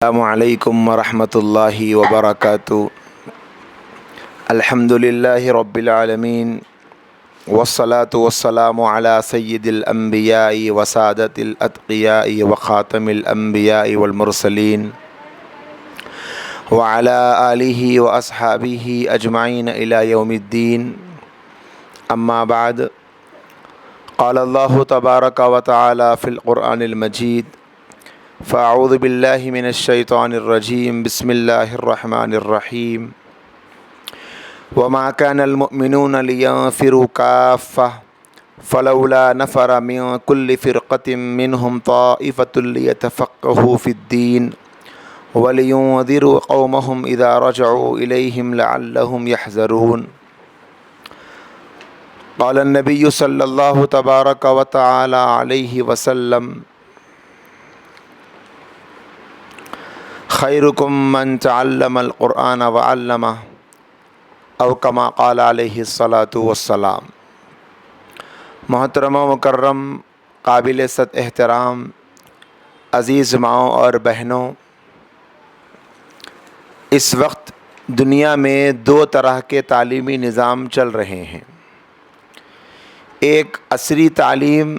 السلام علیکم ورحمۃ اللہ وبرکاتہ۔ الحمد للہ رب العالمین والصلاة والسلام علی سید الانبیاء وسادۃ الاتقیاء وخاتم الانبیاء والمرسلین وعلی آلہ واصحابہ اجمعین الی یوم الدین، اما بعد، قال اللہ تبارک و تعالی فی القرآن المجید: فاعوذ باللہ من الشیطان الرجیم، بسم اللہ الرحمن الرحیم۔ وما كان المؤمنون لينفروا كافة فلولا نفر من كل فرقة منهم طائفة ليتفقهوا في الدين ولينذروا قومهم إذا رجعوا إليهم لعلهم يحذرون۔ قال النبي صلی اللہ تبارک و تعالی علیہ وسلم: خیرکم من تعلم القرآن وعلمہ، او کما قال علیہ الصلاۃ والسلام۔ محترم و مکرم، قابل صد احترام عزیز ماؤں اور بہنوں، اس وقت دنیا میں دو طرح کے تعلیمی نظام چل رہے ہیں۔ ایک عصری تعلیم،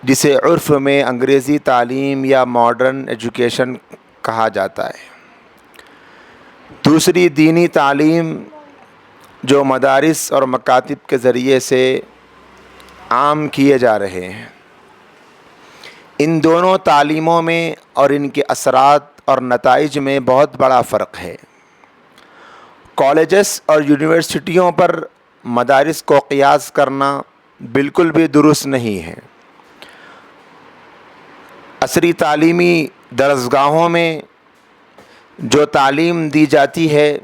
جسے عرف میں انگریزی تعلیم یا ماڈرن ایجوکیشن کہا جاتا ہے۔ دوسری دینی تعلیم، جو مدارس اور مکاتب کے ذریعے سے عام کیے جا رہے ہیں۔ ان دونوں تعلیموں میں اور ان کے اثرات اور نتائج میں بہت بڑا فرق ہے۔ کالجز اور یونیورسٹیوں پر مدارس کو قیاس کرنا بالکل بھی درست نہیں ہے۔ عصری تعلیمی درسگاہوں میں جو تعلیم دی جاتی ہے،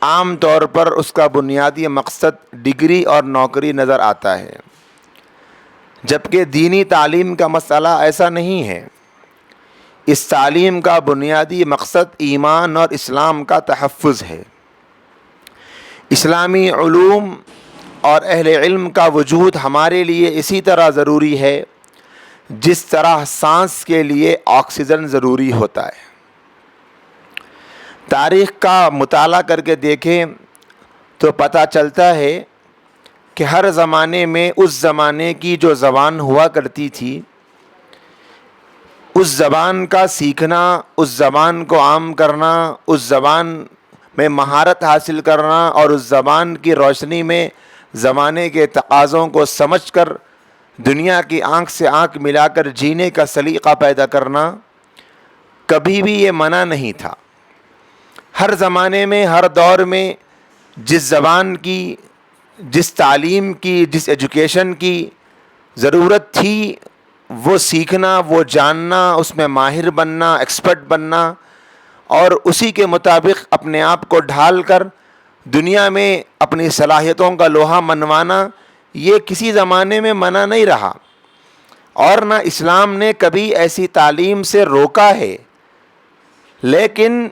عام طور پر اس کا بنیادی مقصد ڈگری اور نوکری نظر آتا ہے، جبکہ دینی تعلیم کا مسئلہ ایسا نہیں ہے۔ اس تعلیم کا بنیادی مقصد ایمان اور اسلام کا تحفظ ہے۔ اسلامی علوم اور اہل علم کا وجود ہمارے لیے اسی طرح ضروری ہے جس طرح سانس کے لیے آکسیجن ضروری ہوتا ہے۔ تاریخ کا مطالعہ کر کے دیکھیں تو پتہ چلتا ہے کہ ہر زمانے میں اس زمانے کی جو زبان ہوا کرتی تھی، اس زبان کا سیکھنا، اس زبان کو عام کرنا، اس زبان میں مہارت حاصل کرنا اور اس زبان کی روشنی میں زمانے کے تقاضوں کو سمجھ کر دنیا کی آنکھ سے آنکھ ملا کر جینے کا سلیقہ پیدا کرنا کبھی بھی یہ منع نہیں تھا۔ ہر زمانے میں، ہر دور میں جس زبان کی، جس تعلیم کی، جس ایجوکیشن کی ضرورت تھی، وہ سیکھنا، وہ جاننا، اس میں ماہر بننا، ایکسپرٹ بننا اور اسی کے مطابق اپنے آپ کو ڈھال کر دنیا میں اپنی صلاحیتوں کا لوہا منوانا، یہ کسی زمانے میں منع نہیں رہا، اور نہ اسلام نے کبھی ایسی تعلیم سے روکا ہے۔ لیکن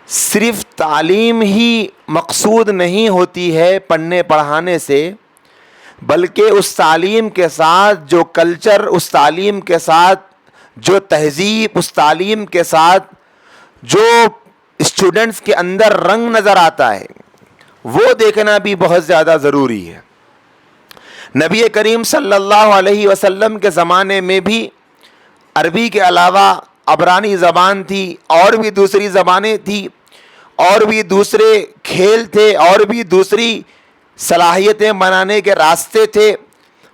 صرف تعلیم ہی مقصود نہیں ہوتی ہے پڑھنے پڑھانے سے، بلکہ اس تعلیم کے ساتھ جو کلچر، اس تعلیم کے ساتھ جو تہذیب، اس تعلیم کے ساتھ جو اسٹوڈنٹس کے اندر رنگ نظر آتا ہے، وہ دیکھنا بھی بہت زیادہ ضروری ہے۔ نبی کریم صلی اللہ علیہ وسلم کے زمانے میں بھی عربی کے علاوہ عبرانی زبان تھی، اور بھی دوسری زبانیں تھیں، اور بھی دوسرے کھیل تھے، اور بھی دوسری صلاحیتیں بنانے کے راستے تھے۔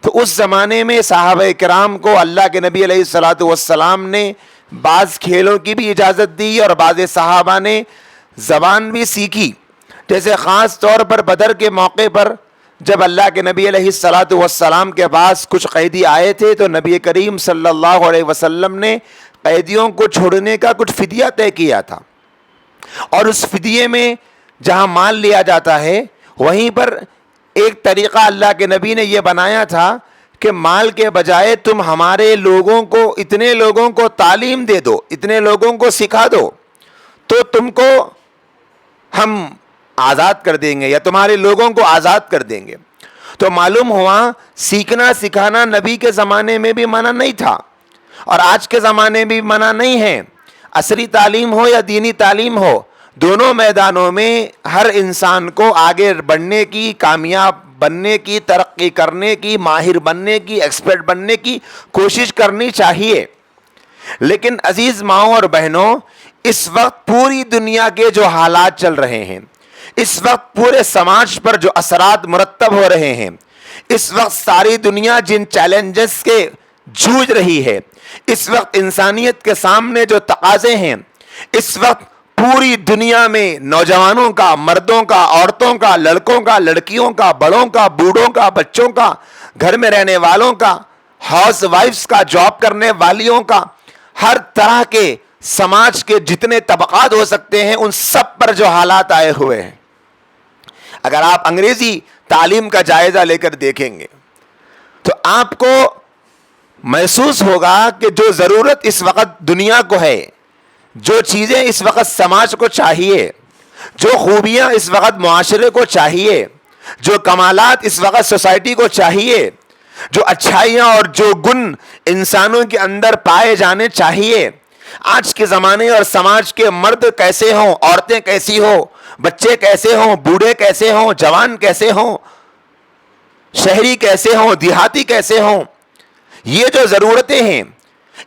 تو اس زمانے میں صحابہ کرام کو اللہ کے نبی علیہ الصلوۃ والسلام نے بعض کھیلوں کی بھی اجازت دی، اور بعض صحابہ نے زبان بھی سیکھی۔ جیسے خاص طور پر بدر کے موقع پر جب اللہ کے نبی علیہ الصلوۃ والسلام کے پاس کچھ قیدی آئے تھے، تو نبی کریم صلی اللہ علیہ وسلم نے قیدیوں کو چھوڑنے کا کچھ فدیہ طے کیا تھا، اور اس فدیے میں جہاں مال لیا جاتا ہے، وہیں پر ایک طریقہ اللہ کے نبی نے یہ بنایا تھا کہ مال کے بجائے تم ہمارے لوگوں کو، اتنے لوگوں کو تعلیم دے دو، اتنے لوگوں کو سکھا دو، تو تم کو ہم آزاد کر دیں گے، یا تمہارے لوگوں کو آزاد کر دیں گے۔ تو معلوم ہوا سیکھنا سکھانا نبی کے زمانے میں بھی منع نہیں تھا، اور آج کے زمانے بھی منع نہیں ہے. عصری تعلیم ہو یا دینی تعلیم ہو, دونوں میدانوں میں ہر انسان کو آگے بڑھنے کی, کامیاب بننے کی, ترقی کرنے کی, ماہر بننے کی, ایکسپرٹ بننے کی کوشش کرنی چاہیے. لیکن عزیز ماؤں اور بہنوں, اس وقت پوری دنیا کے جو حالات چل رہے ہیں, اس وقت پورے سماج پر جو اثرات مرتب ہو رہے ہیں, اس وقت ساری دنیا جن چیلنجز کے جوجھ رہی ہے, اس وقت انسانیت کے سامنے جو تقاضے ہیں, اس وقت پوری دنیا میں نوجوانوں کا, مردوں کا, عورتوں کا, لڑکوں کا, لڑکیوں کا, بڑوں کا, بوڑھوں کا, بچوں کا, گھر میں رہنے والوں کا, ہاؤس وائفز کا, جاب کرنے والیوں کا, ہر طرح کے سماج کے جتنے طبقات ہو سکتے ہیں ان سب پر جو حالات آئے ہوئے ہیں. اگر آپ انگریزی تعلیم کا جائزہ لے کر دیکھیں گے تو آپ کو محسوس ہوگا کہ جو ضرورت اس وقت دنیا کو ہے, جو چیزیں اس وقت سماج کو چاہیے, جو خوبیاں اس وقت معاشرے کو چاہیے, جو کمالات اس وقت سوسائٹی کو چاہیے, جو اچھائیاں اور جو گن انسانوں کے اندر پائے جانے چاہیے, آج کے زمانے اور سماج کے مرد کیسے ہوں, عورتیں کیسی ہوں, بچے کیسے ہوں, بوڑھے کیسے ہوں, جوان کیسے ہوں, شہری کیسے ہوں, دیہاتی کیسے ہوں, یہ جو ضرورتیں ہیں,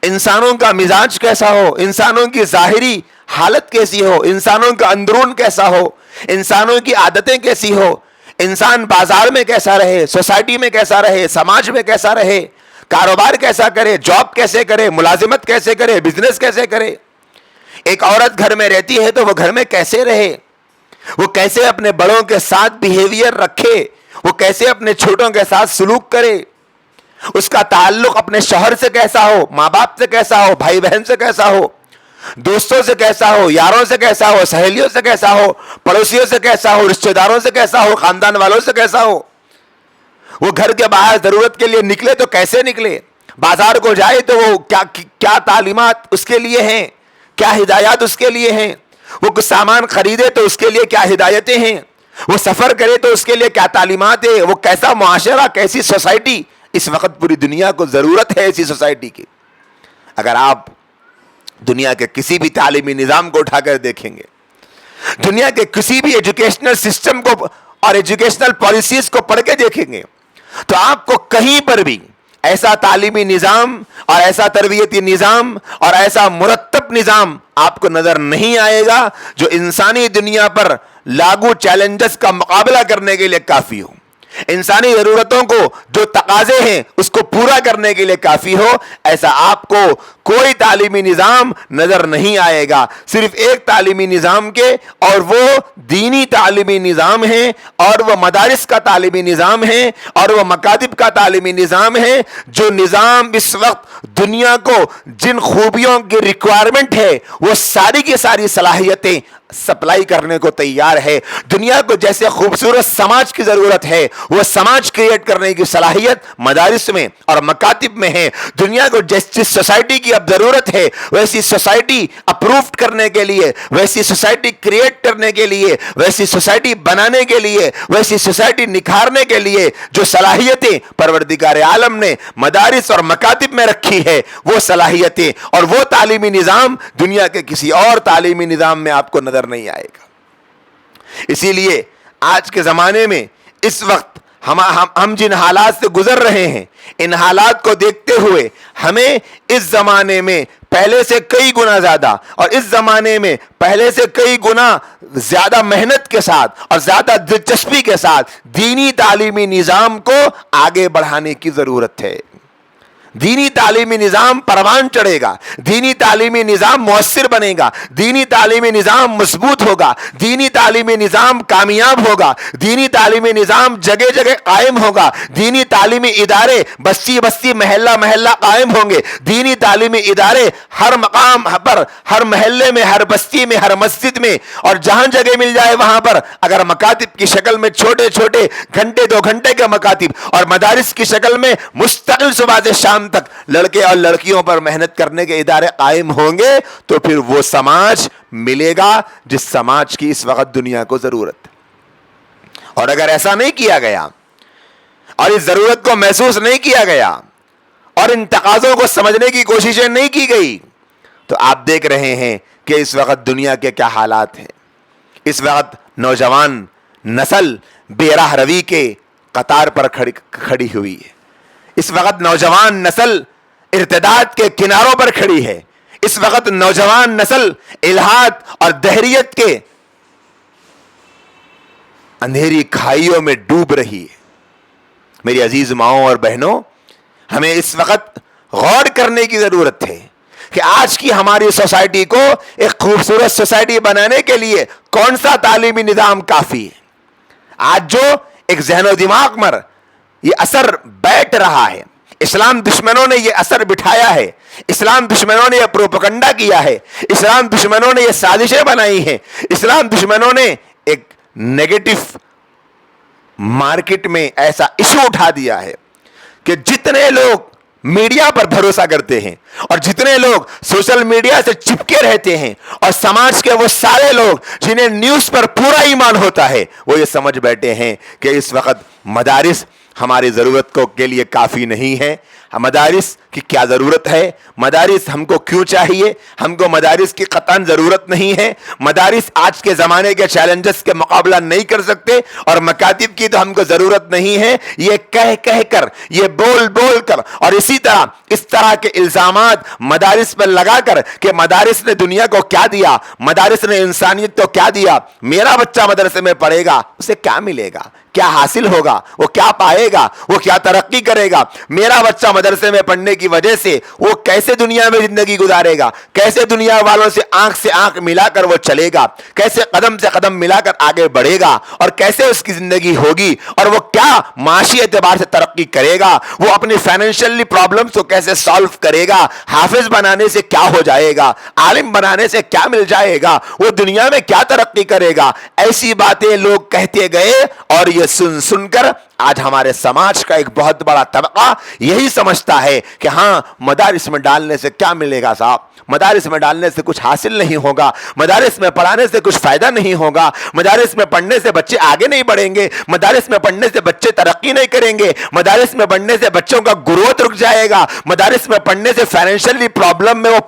انسانوں کا مزاج کیسا ہو, انسانوں کی ظاہری حالت کیسی ہو, انسانوں کا اندرون کیسا ہو, انسانوں کی عادتیں کیسی ہو, انسان بازار میں کیسا رہے, سوسائٹی میں کیسا رہے, سماج میں کیسا رہے, کاروبار کیسا کرے, جاب کیسے کرے, ملازمت کیسے کرے, بزنس کیسے کرے. ایک عورت گھر میں رہتی ہے تو وہ گھر میں کیسے رہے, وہ کیسے اپنے بڑوں کے ساتھ بیہیویئر رکھے, وہ کیسے اپنے چھوٹوں کے ساتھ سلوک کرے, اس کا تعلق اپنے شوہر سے کیسا ہو, ماں باپ سے کیسا ہو, بھائی بہن سے کیسا ہو, دوستوں سے کیسا ہو, یاروں سے کیسا ہو, سہیلیوں سے کیسا ہو, پڑوسیوں سے کیسا ہو, رشتہ داروں سے کیسا ہو, خاندان والوں سے کیسا ہو. وہ گھر کے باہر ضرورت کے لیے نکلے تو کیسے نکلے, بازار کو جائے تو وہ کیا تعلیمات اس کے لیے ہیں, کیا ہدایات اس کے لیے ہیں, وہ کچھ سامان خریدے تو اس کے لیے کیا ہدایتیں ہیں, وہ سفر کرے تو اس کے لیے کیا تعلیمات ہیں, وہ کیسا معاشرہ, کیسی سوسائٹی. اس وقت پوری دنیا کو ضرورت ہے ایسی سوسائٹی کی. اگر آپ دنیا کے کسی بھی تعلیمی نظام کو اٹھا کر دیکھیں گے, دنیا کے کسی بھی ایجوکیشنل سسٹم کو اور ایجوکیشنل پالیسیز کو پڑھ کے دیکھیں گے تو آپ کو کہیں پر بھی ایسا تعلیمی نظام اور ایسا تربیتی نظام اور ایسا مرتب نظام آپ کو نظر نہیں آئے گا جو انسانی دنیا پر لاگو چیلنجز کا مقابلہ کرنے کے لیے کافی ہو, انسانی ضرورتوں کو جو تقاضے ہیں اس کو پورا کرنے کے لیے کافی ہو. ایسا آپ کو کوئی تعلیمی نظام نظر نہیں آئے گا. صرف ایک تعلیمی نظام کے, اور وہ دینی تعلیمی نظام ہے, اور وہ مدارس کا تعلیمی نظام ہے, اور وہ مکاتب کا تعلیمی نظام ہے. جو نظام اس وقت دنیا کو جن خوبیوں کی ریکوائرمنٹ ہے وہ ساری کی ساری صلاحیتیں سپلائی کرنے کو تیار ہے. دنیا کو جیسے خوبصورت سماج کی ضرورت ہے وہ سماج کریٹ کرنے کی صلاحیت مدارس میں اور مکاتب میں ہے. دنیا کو جس سوسائٹی کی اب ضرورت ہے ویسی سوسائٹی اپروفڈ کرنے کے لیے, ویسی سوسائٹی کریٹ کرنے کے لیے, ویسی سوسائٹی بنانے کے لیے, ویسی سوسائٹی نکھارنے کے لیے جو صلاحیتیں پروردگار عالم نے مدارس اور مکاتب میں رکھی ہے, وہ صلاحیتیں اور وہ تعلیمی نظام دنیا کے کسی اور تعلیمی نظام میں آپ کو نظر نہیں آئے گا. اسی لیے آج کے زمانے میں اس وقت ہم جن حالات سے گزر رہے ہیں, ان حالات کو دیکھتے ہوئے ہمیں اس زمانے میں پہلے سے کئی گنا زیادہ, اور اس زمانے میں پہلے سے کئی گنا زیادہ محنت کے ساتھ اور زیادہ دلچسپی کے ساتھ دینی تعلیمی نظام کو آگے بڑھانے کی ضرورت ہے. دینی تعلیمی نظام پروان چڑھے گا, دینی تعلیمی نظام مؤثر بنے گا, دینی تعلیمی نظام مضبوط ہوگا, دینی تعلیمی نظام کامیاب ہوگا, دینی تعلیمی نظام جگہ جگہ قائم ہوگا, دینی تعلیمی ادارے بستی بستی محلہ محلہ قائم ہوں گے, دینی تعلیمی ادارے ہر مقام پر, ہر محلے میں, ہر بستی میں, ہر مسجد میں, اور جہاں جگہ مل جائے وہاں پر اگر مکاتب کی شکل میں چھوٹے چھوٹے گھنٹے 2 گھنٹے کے مکاتب اور مدارس کی شکل میں مستقل صبح سے شام تک لڑکے اور لڑکیوں پر محنت کرنے کے ادارے قائم ہوں گے تو پھر وہ سماج ملے گا جس سماج کی اس وقت دنیا کو ضرورت ہے. اور اگر ایسا نہیں کیا گیا اور اس ضرورت کو محسوس نہیں کیا گیا اور ان تقاضوں کو سمجھنے کی کوششیں نہیں کی گئی، تو آپ دیکھ رہے ہیں کہ اس وقت دنیا کے کیا حالات ہیں۔ اس وقت نوجوان نسل بے راہ روی کے قطار پر کھڑی ہوئی ہے۔ اس وقت نوجوان نسل ارتداد کے کناروں پر کھڑی ہے۔ اس وقت نوجوان نسل الحاد اور دہریت کے اندھیری کھائیوں میں ڈوب رہی ہے۔ میری عزیز ماؤں اور بہنوں، ہمیں اس وقت غور کرنے کی ضرورت ہے کہ آج کی ہماری سوسائٹی کو ایک خوبصورت سوسائٹی بنانے کے لیے کون سا تعلیمی نظام کافی ہے۔ آج جو ایک ذہن و دماغ پر یہ اثر بیٹھ رہا ہے، اسلام دشمنوں نے یہ اثر بٹھایا ہے، اسلام دشمنوں نے یہ پروپیگنڈا کیا ہے، اسلام دشمنوں نے یہ سازشیں بنائی ہیں، اسلام دشمنوں نے ایک نیگیٹو مارکیٹ میں ایسا ایشو اٹھا دیا ہے کہ جتنے لوگ میڈیا پر بھروسہ کرتے ہیں اور جتنے لوگ سوشل میڈیا سے چپکے رہتے ہیں اور سماج کے وہ سارے لوگ جنہیں نیوز پر پورا ایمان ہوتا ہے، وہ یہ سمجھ بیٹھے ہیں کہ اس وقت مدارس ہماری ضرورت کے لیے کافی نہیں ہے۔ مدارس کی کیا ضرورت ہے؟ مدارس ہم کو کیوں چاہیے؟ ہم کو مدارس کی قطعاً ضرورت نہیں ہے۔ مدارس آج کے زمانے کے چیلنجز کے مقابلہ نہیں کر سکتے اور مکاتب کی تو ہم کو ضرورت نہیں ہے۔ یہ کہہ کر، یہ بول کر اور اسی طرح اس طرح کے الزامات مدارس پر لگا کر کہ مدارس نے دنیا کو کیا دیا، مدارس نے انسانیت کو کیا دیا، میرا بچہ مدرسے میں پڑھے گا اسے کیا ملے گا، کیا حاصل ہوگا، وہ کیا پائے گا، وہ کیا ترقی کرے گا، میرا بچہ مدرسے میں پڑھنے کی وجہ سے وہ کیسے دنیا میں زندگی گزارے گا، کیسے دنیا والوں سے آنکھ ملا کر وہ چلے گا، کیسے قدم سے قدم ملا کر آگے بڑھے گا، اور کیسے اس کی زندگی ہوگی، اور وہ کیا معاشی اعتبار سے ترقی کرے گا، وہ اپنی فائنینشلی پرابلمز کو کیسے سالو کرے گا، حافظ بنانے سے کیا ہو جائے گا، عالم بنانے سے کیا مل جائے گا، وہ دنیا میں کیا ترقی کرے گا۔ ایسی باتیں لوگ کہتے گئے اور یہ سن کر آج ہمارے سماج کا ایک بہت بڑا طبقہ یہی سمجھتا ہے کہ ہاں مدارس میں ڈالنے سے کیا ملے گا صاحب، مدارس میں ڈالنے سے کچھ حاصل نہیں ہوگا، مدارس میں پڑھانے سے کچھ فائدہ نہیں ہوگا، مدارس میں پڑھنے سے بچے آگے نہیں بڑھیں گے، مدارس میں پڑھنے سے بچے ترقی نہیں کریں گے، مدارس میں پڑھنے سے بچوں کا گروتھ رک جائے گا، مدارس میں پڑھنے سے فائنینشلی پرابلم میں وہ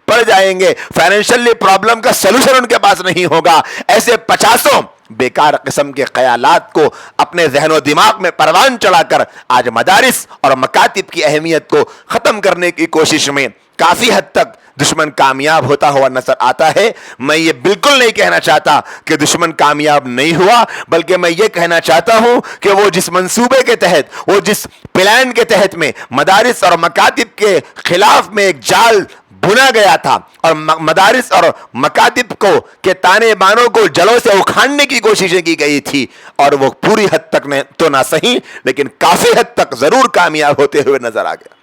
پڑ جائیں گے، فائنینشلی پرابلم کا سلوشن ان کے پاس نہیں ہوگا۔ ایسے 50 بیکار قسم کے خیالات کو اپنے ذہن و دماغ میں پروان چڑھا کر آج مدارس اور مکاتب کی اہمیت کو ختم کرنے کی کوشش میں کافی حد تک دشمن کامیاب ہوتا ہوا نظر آتا ہے۔ میں یہ بالکل نہیں کہنا چاہتا کہ دشمن کامیاب نہیں ہوا، بلکہ میں یہ کہنا چاہتا ہوں کہ وہ جس منصوبے کے تحت، وہ جس پلان کے تحت میں مدارس اور مکاتب کے خلاف میں ایک جال بنا گیا تھا اور مدارس اور مکاتب کو کے تانے بانوں کو جڑوں سے اکھاڑنے کی کوششیں کی گئی تھی، اور وہ پوری حد تک تو نہ صحیح لیکن کافی حد تک ضرور کامیاب ہوتے ہوئے نظر آ گیا۔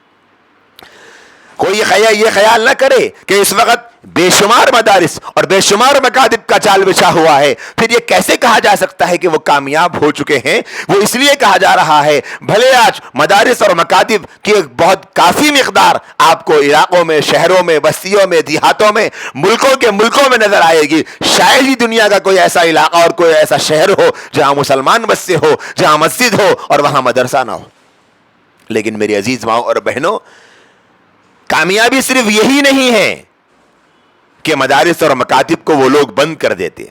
کوئی یہ خیال نہ کرے کہ اس وقت بے شمار مدارس اور بے شمار مکاتب کا جال بچھا ہوا ہے، پھر یہ کیسے کہا جا سکتا ہے کہ وہ کامیاب ہو چکے ہیں؟ وہ اس لیے کہا جا رہا ہے، بھلے آج مدارس اور مکاتب کی ایک بہت کافی مقدار آپ کو علاقوں میں، شہروں میں، بستیوں میں، دیہاتوں میں، ملکوں میں نظر آئے گی، شاید ہی دنیا کا کوئی ایسا علاقہ اور کوئی ایسا شہر ہو جہاں مسلمان بستے ہو، جہاں مسجد ہو اور وہاں مدرسہ نہ ہو۔ لیکن میری عزیز ماؤں اور بہنوں، کامیابی صرف یہی نہیں ہے کہ مدارس اور مکاتب کو وہ لوگ بند کر دیتے،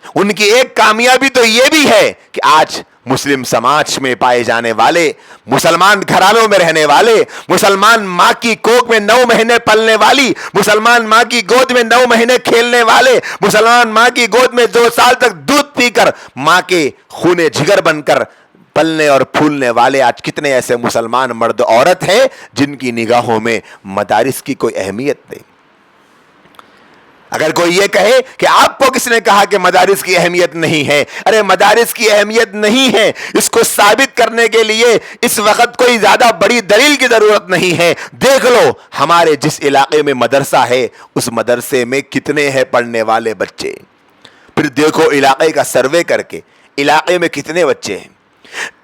ان کی ایک کامیابی تو یہ بھی ہے کہ آج مسلم سماج میں پائے جانے والے، مسلمان گھرانوں میں رہنے والے، مسلمان ماں کی کوکھ میں 9 مہینے پلنے والی، مسلمان ماں کی گود میں 9 مہینے کھیلنے والے، مسلمان ماں کی گود میں 2 سال تک دودھ پی کر ماں کے خونے جگر بن کر پلنے اور پھولنے والے آج کتنے ایسے مسلمان مرد عورت ہیں جن کی نگاہوں میں مدارس کی کوئی اہمیت نہیں۔ اگر کوئی یہ کہے کہ آپ کو کس نے کہا کہ مدارس کی اہمیت نہیں ہے، ارے مدارس کی اہمیت نہیں ہے، اس کو ثابت کرنے کے لیے اس وقت کوئی زیادہ بڑی دلیل کی ضرورت نہیں ہے۔ دیکھ لو ہمارے جس علاقے میں مدرسہ ہے اس مدرسے میں کتنے ہیں پڑھنے والے بچے، پھر دیکھو علاقے کا سروے کر کے علاقے میں کتنے بچے ہیں۔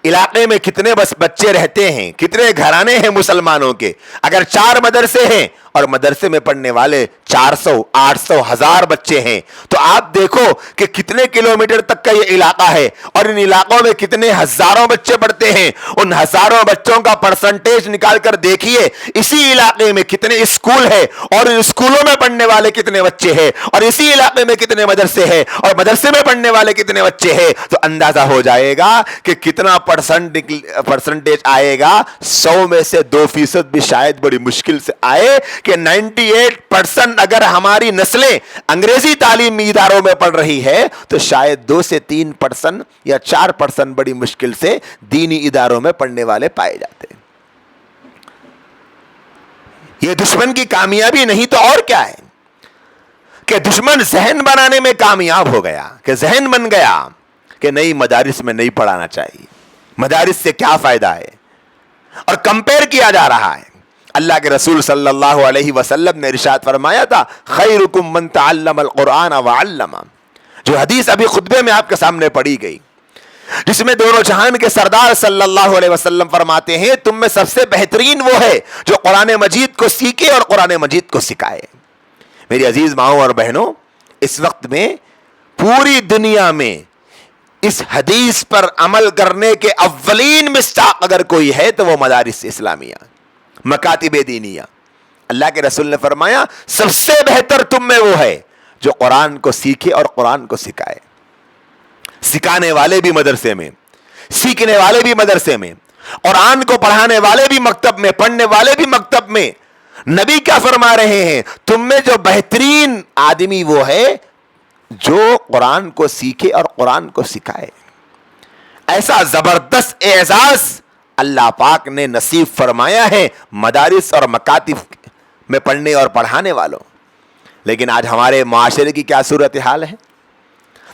علاقے میں کتنے بس بچے رہتے ہیں, کتنے گھرانے ہیں مسلمانوں کے. اگر 4 مدرسے ہیں اور مدرسے میں پڑھنے والے 400, 800, 1000 بچے ہیں, تو آپ دیکھو کہ کتنے کلومیٹر تک کا یہ علاقہ ہے, اور ان علاقوں میں کتنے ہزاروں بچے پڑھتے ہیں. ان ہزاروں بچوں کا پرسنٹیج نکال کر دیکھیے اسی علاقے میں کتنے اسکول ہے, اور ان اسکولوں میں پڑھنے والے کتنے بچے ہیں, اور اسی علاقے میں کتنے مدرسے ہیں, اور مدرسے میں پڑھنے والے کتنے بچے ہیں. تو اندازہ ہو جائے گا کہ کتنا پرسنٹیج آئے گا. 100 میں سے 2% بھی شاید بڑی مشکل سے آئے کہ 98% اگر ہماری نسلیں انگریزی تعلیمی اداروں میں پڑھ رہی ہے تو شاید 2 سے 3% یا 4% بڑی مشکل سے دینی اداروں میں پڑھنے والے پائے جاتے ہیں. یہ دشمن کی کامیابی نہیں تو اور کیا ہے کہ دشمن ذہن بنانے میں کامیاب ہو گیا, کہ ذہن بن گیا کہ نہیں مدارس میں نہیں پڑھانا چاہیے, مدارس سے کیا فائدہ ہے, اور کمپیر کیا جا رہا ہے. اللہ کے رسول صلی اللہ علیہ وسلم نے ارشاد فرمایا تھا خیرکم من تعلم القرآن وعلم, جو حدیث ابھی خطبے میں آپ کے سامنے پڑھی گئی, جس میں دونوں جہان کے سردار صلی اللہ علیہ وسلم فرماتے ہیں تم میں سب سے بہترین وہ ہے جو قرآن مجید کو سیکھے اور قرآن مجید کو سکھائے. میری عزیز ماؤں اور بہنوں, اس وقت میں پوری دنیا میں اس حدیث پر عمل کرنے کے اولین مصداق اگر کوئی ہے تو وہ مدارس اسلامیہ, مکاتب دینیہ. اللہ کے رسول نے فرمایا سب سے بہتر تم میں وہ ہے جو قرآن کو سیکھے اور قرآن کو سکھائے. سکھانے والے بھی مدرسے میں, سیکھنے والے بھی مدرسے میں, قرآن کو پڑھانے والے بھی مکتب میں, پڑھنے والے بھی مکتب میں. نبی کیا فرما رہے ہیں, تم میں جو بہترین آدمی وہ ہے جو قرآن کو سیکھے اور قرآن کو سکھائے. ایسا زبردست اعزاز اللہ پاک نے نصیب فرمایا ہے مدارس اور مکاتب میں پڑھنے اور پڑھانے والوں. لیکن آج ہمارے معاشرے کی کیا صورتحال ہے,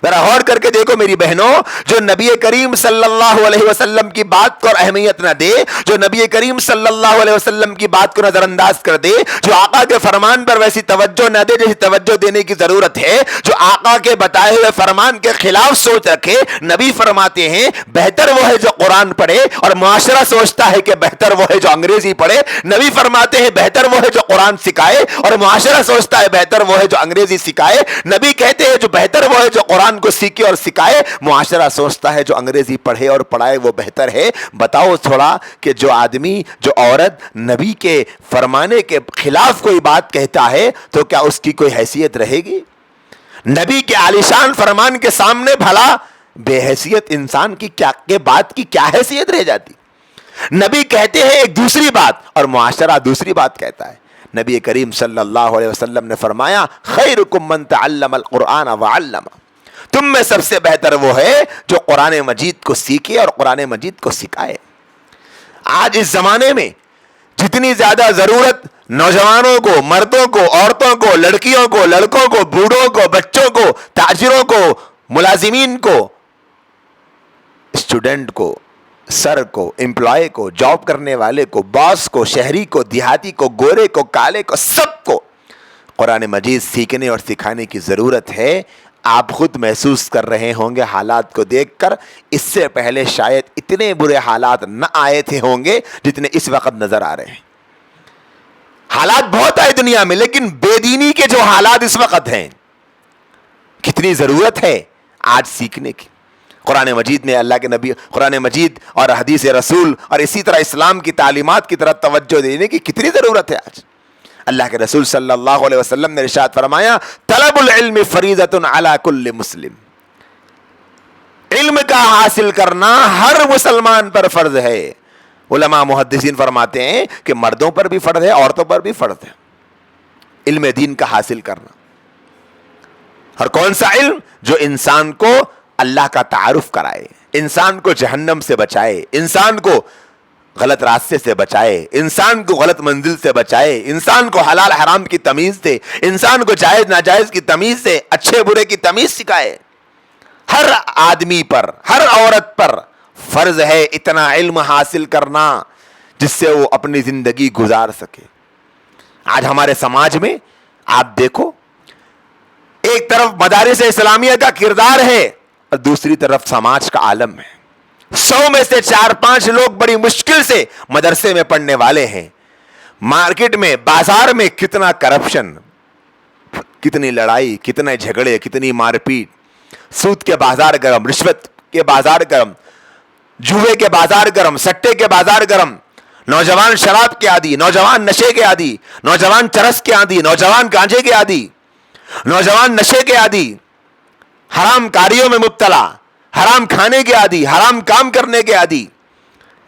ذرا غور کر کے دیکھو میری بہنوں. جو نبی کریم صلی اللہ علیہ وسلم کی بات کو اہمیت نہ دے, جو نبی کریم صلی اللہ علیہ وسلم کی بات کو نظر انداز کر دے, جو آقا کے فرمان پر ویسی توجہ نہ دے جیسی توجہ دینے کی ضرورت ہے, جو آقا کے بتائے ہوئے فرمان کے خلاف سوچ رکھے. نبی فرماتے ہیں بہتر وہ ہے جو قرآن پڑھے, اور معاشرہ سوچتا ہے کہ بہتر وہ ہے جو انگریزی پڑھے. نبی فرماتے ہیں بہتر وہ ہے جو قرآن سکھائے, اور معاشرہ سوچتا ہے بہتر وہ ہے جو انگریزی سکھائے. نبی کہتے ہیں جو بہتر وہ ہے جو قرآن کو سیکھے اور سکھائے, معاشرہ سوچتا ہے جو انگریزی پڑھے اور پڑھائے وہ بہتر ہے. بتاؤ تھوڑا کہ جو آدمی, جو عورت نبی کے فرمانے کے خلاف کوئی بات کہتا ہے تو کیا اس کی کوئی حیثیت رہے گی؟ نبی کے عالیشان فرمان کے سامنے بھلا بے حیثیت انسان کی کیا کے بات کی کیا حیثیت رہ جاتی؟ نبی کہتے ہیں ایک دوسری بات اور معاشرہ دوسری بات کہتا ہے. نبی کریم صلی اللہ علیہ وسلم نے فرمایا خیرکم من تعلم القرآن وعلم, تم میں سب سے بہتر وہ ہے جو قرآن مجید کو سیکھے اور قرآن مجید کو سکھائے. آج اس زمانے میں جتنی زیادہ ضرورت نوجوانوں کو, مردوں کو, عورتوں کو, لڑکیوں کو, لڑکوں کو, بوڑھوں کو, بچوں کو, تاجروں کو, ملازمین کو, اسٹوڈنٹ کو, سر کو, امپلائی کو, جاب کرنے والے کو, باس کو, شہری کو, دیہاتی کو, گورے کو, کالے کو, سب کو قرآن مجید سیکھنے اور سکھانے کی ضرورت ہے. آپ خود محسوس کر رہے ہوں گے حالات کو دیکھ کر, اس سے پہلے شاید اتنے برے حالات نہ آئے تھے ہوں گے جتنے اس وقت نظر آ رہے ہیں. حالات بہت آئے دنیا میں, لیکن بے دینی کے جو حالات اس وقت ہیں, کتنی ضرورت ہے آج سیکھنے کی. قرآن مجید میں اللہ کے نبی, قرآن مجید اور حدیث رسول اور اسی طرح اسلام کی تعلیمات کی طرف توجہ دینے کی کتنی ضرورت ہے آج. اللہ کے رسول صلی اللہ علیہ وسلم نے ارشاد فرمایا طلب العلم فریضۃ علی کل مسلم, علم کا حاصل کرنا ہر مسلمان پر فرض ہے. علماء محدثین فرماتے ہیں کہ مردوں پر بھی فرض ہے, عورتوں پر بھی فرض ہے علم دین کا حاصل کرنا. اور کون سا علم؟ جو انسان کو اللہ کا تعارف کرائے, انسان کو جہنم سے بچائے, انسان کو غلط راستے سے بچائے, انسان کو غلط منزل سے بچائے, انسان کو حلال حرام کی تمیز دے, انسان کو جائز ناجائز کی تمیز دے, اچھے برے کی تمیز سکھائے. ہر آدمی پر, ہر عورت پر فرض ہے اتنا علم حاصل کرنا جس سے وہ اپنی زندگی گزار سکے. آج ہمارے سماج میں آپ دیکھو, ایک طرف مدارس اسلامیہ کا کردار ہے اور دوسری طرف سماج کا عالم ہے. 100 میں سے 4-5 لوگ بڑی مشکل سے مدرسے میں پڑھنے والے ہیں. مارکیٹ میں, بازار میں کتنا کرپشن, کتنی لڑائی, کتنے جھگڑے, کتنی مار پیٹ, سود کے بازار گرم, رشوت کے بازار گرم, جوئے کے بازار گرم, سٹے کے بازار گرم, نوجوان شراب کے عادی, نوجوان نشے کے عادی, نوجوان چرس کے عادی, نوجوان گانجے کے عادی, نوجوان نشے کے عادی, حرام کاریوں میں مبتلا, حرام کھانے کے عادی, حرام کام کرنے کے عادی.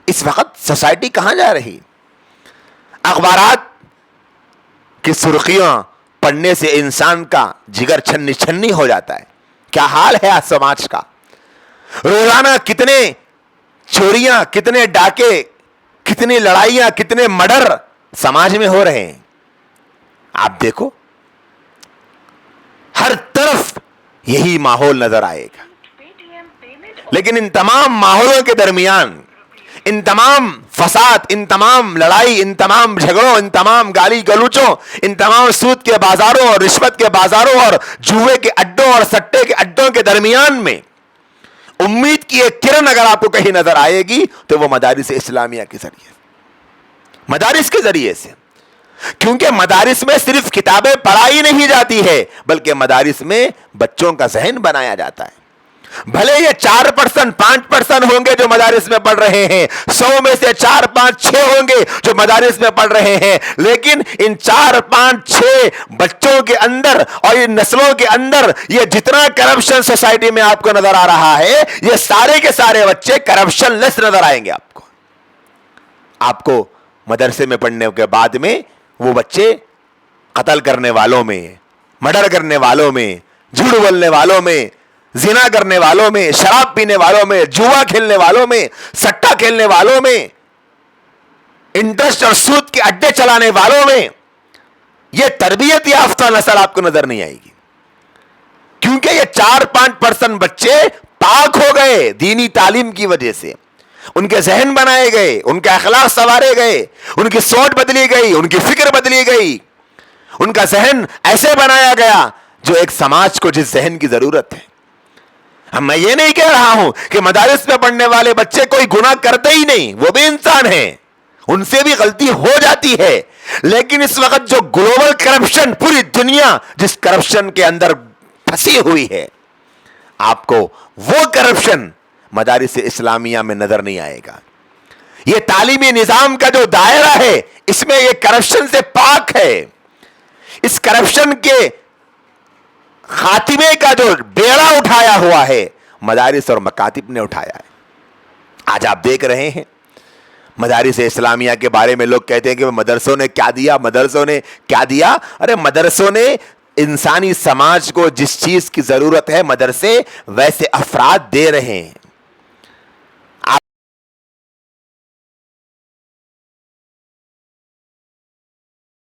اس وقت سوسائٹی کہاں جا رہی؟ اخبارات کی سرخیاں پڑھنے سے انسان کا جگر چھنی چھنی ہو جاتا ہے. کیا حال ہے آج سماج کا؟ روزانہ کتنے چوریاں, کتنے ڈاکے, کتنی لڑائیاں, کتنے مرڈر سماج میں ہو رہے ہیں. آپ دیکھو, ہر طرف یہی ماحول نظر آئے گا. لیکن ان تمام ماحولوں کے درمیان, ان تمام فساد, ان تمام لڑائی, ان تمام جھگڑوں, ان تمام گالی گلوچوں, ان تمام سود کے بازاروں اور رشوت کے بازاروں اور جوئے کے اڈوں اور سٹے کے اڈوں کے درمیان میں امید کی ایک کرن اگر آپ کو کہیں نظر آئے گی تو وہ مدارس اسلامیہ کے ذریعے, مدارس کے ذریعے سے. کیونکہ مدارس میں صرف کتابیں پڑھائی نہیں جاتی ہے, بلکہ مدارس میں بچوں کا ذہن بنایا جاتا ہے. بھلے یہ 4% 5% ہوں گے جو مدارس میں پڑھ رہے ہیں, 100 میں سے 4 5 6 ہوں گے جو مدارس میں پڑھ رہے ہیں, لیکن ان 4 5 6 بچوں کے اندر اور ان نسلوں کے اندر یہ جتنا کرپشن سوسائٹی میں آپ کو نظر آ رہا ہے, یہ سارے کے سارے بچے کرپشن لیس نظر آئیں گے آپ کو. آپ کو مدرسے میں پڑھنے کے بعد میں وہ بچے قتل کرنے والوں میں, مرڈر کرنے والوں میں, جھوٹ بولنے والوں میں, زنا کرنے والوں میں, شراب پینے والوں میں, جوا کھیلنے والوں میں, سٹا کھیلنے والوں میں, انٹرسٹ اور سود کے اڈے چلانے والوں میں یہ تربیت یافتہ نسل آپ کو نظر نہیں آئے گی. کیونکہ یہ 4-5% بچے پاک ہو گئے دینی تعلیم کی وجہ سے, ان کے ذہن بنائے گئے, ان کے اخلاق سنوارے گئے, ان کی سوچ بدلی گئی, ان کی فکر بدلی گئی, ان کا ذہن ایسے بنایا گیا جو ایک سماج کو جس ذہن کی ضرورت ہے. میں یہ نہیں کہہ رہا ہوں کہ مدارس میں پڑھنے والے بچے کوئی گناہ کرتے ہی نہیں, وہ بھی انسان ہیں, ان سے بھی غلطی ہو جاتی ہے. لیکن اس وقت جو گلوبل کرپشن, پوری دنیا جس کرپشن کے اندر پھنسی ہوئی ہے, آپ کو وہ کرپشن مدارس اسلامیہ میں نظر نہیں آئے گا. یہ تعلیمی نظام کا جو دائرہ ہے اس میں یہ کرپشن سے پاک ہے. اس کرپشن کے خاتمے کا جو بیڑا اٹھایا ہوا ہے مدارس اور مکاتب نے اٹھایا ہے. آج آپ دیکھ رہے ہیں مدارس اسلامیہ کے بارے میں لوگ کہتے ہیں کہ مدرسوں نے کیا دیا, مدرسوں نے کیا دیا. ارے مدرسوں نے انسانی سماج کو جس چیز کی ضرورت ہے مدرسے ویسے افراد دے رہے ہیں.